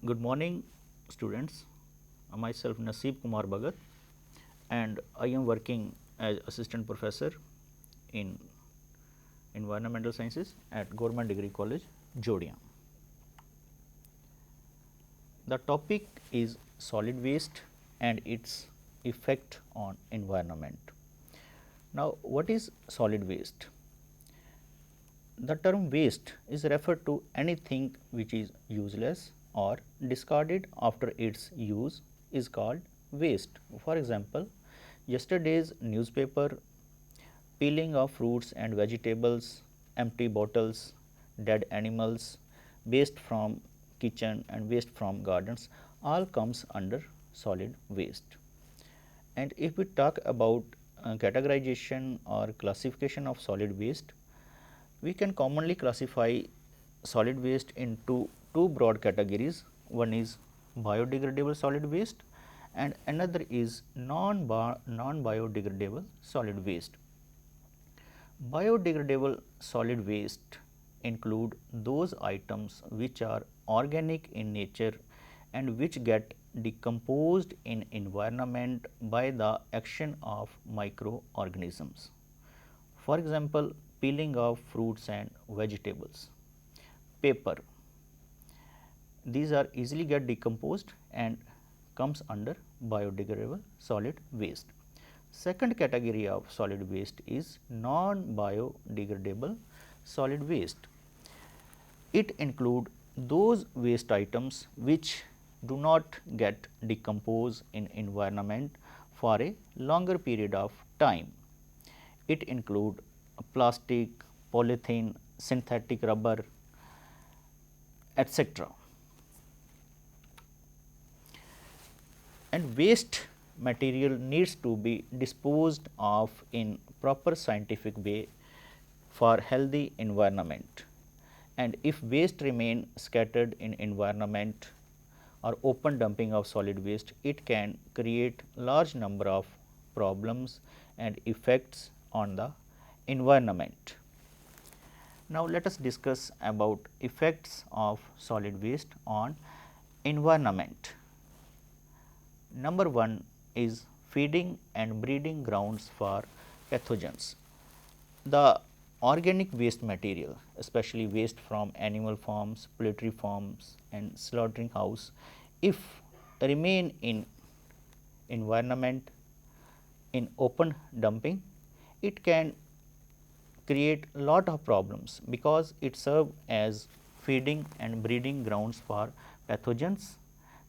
Good morning students, myself Naseeb Kumar Bhagat and I am working as assistant professor in environmental sciences at Government Degree College, Jodia. The topic is solid waste and its effect on environment. Now, what is solid waste? The term waste is referred to anything which is useless or discarded after its use is called waste. For example, yesterday's newspaper, peeling of fruits and vegetables, empty bottles, dead animals, waste from kitchen and waste from gardens all comes under solid waste. And if we talk about categorization or classification of solid waste, we can commonly classify solid waste into two broad categories. One is biodegradable solid waste and another is non-biodegradable solid waste. Biodegradable solid waste include those items which are organic in nature and which get decomposed in environment by the action of microorganisms. For example, peeling of fruits and vegetables, paper, these are easily get decomposed and comes under biodegradable solid waste. Second category of solid waste is non-biodegradable solid waste. It include those waste items which do not get decomposed in environment for a longer period of time. It include plastic, polythene, synthetic rubber, etc. And waste material needs to be disposed of in proper scientific way for healthy environment. And if waste remain scattered in environment or open dumping of solid waste, it can create large number of problems and effects on the environment. Now, let us discuss about effects of solid waste on environment. Number 1 is feeding and breeding grounds for pathogens. The organic waste material, especially waste from animal farms, poultry farms and slaughtering house, if remain in environment in open dumping, it can create lot of problems because it serve as feeding and breeding grounds for pathogens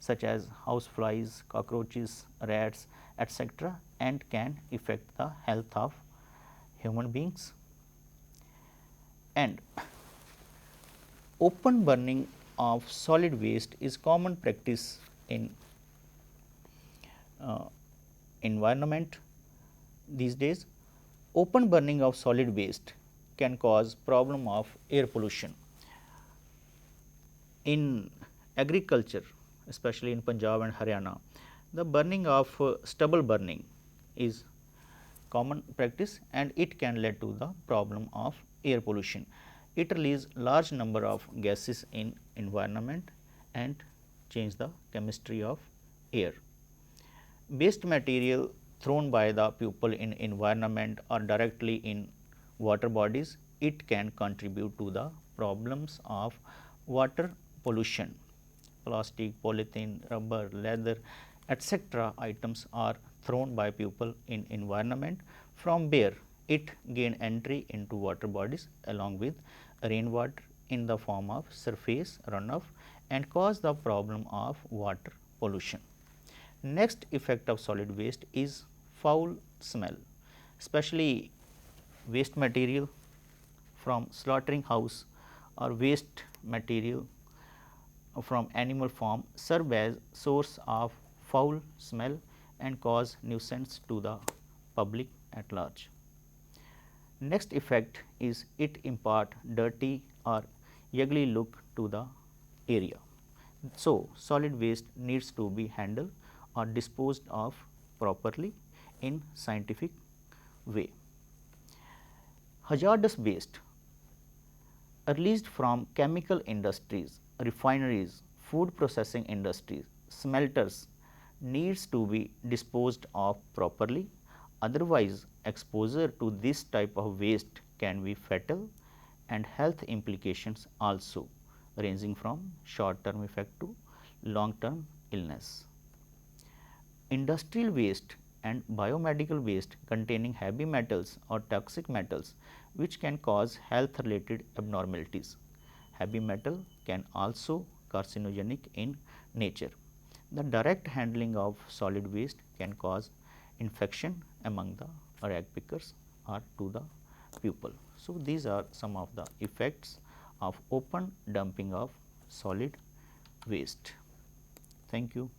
such as house flies, cockroaches, rats, etc., and can affect the health of human beings. And open burning of solid waste is common practice in environment these days. Open burning of solid waste can cause problem of air pollution. In agriculture, especially in Punjab and Haryana, the burning of stubble burning is common practice and it can lead to the problem of air pollution. It release large number of gases in environment and change the chemistry of air. Waste material thrown by the people in environment or directly in water bodies, it can contribute to the problems of water pollution. Plastic, polythene, rubber, leather, etc. items are thrown by people in environment, from where it gain entry into water bodies along with rainwater in the form of surface runoff and cause the problem of water pollution. Next effect of solid waste is foul smell, especially waste material from slaughtering house or waste material from animal farm serve as source of foul smell and cause nuisance to the public at large. Next effect is it impart dirty or ugly look to the area. So, solid waste needs to be handled or disposed of properly in scientific way. Hazardous waste released from chemical industries, refineries, food processing industries, smelters needs to be disposed of properly, otherwise exposure to this type of waste can be fatal and health implications also, ranging from short term effect to long term illness. Industrial waste and biomedical waste containing heavy metals or toxic metals which can cause health related abnormalities. Heavy metal can also carcinogenic in nature. The direct handling of solid waste can cause infection among the rag pickers or to the pupil. So, these are some of the effects of open dumping of solid waste. Thank you.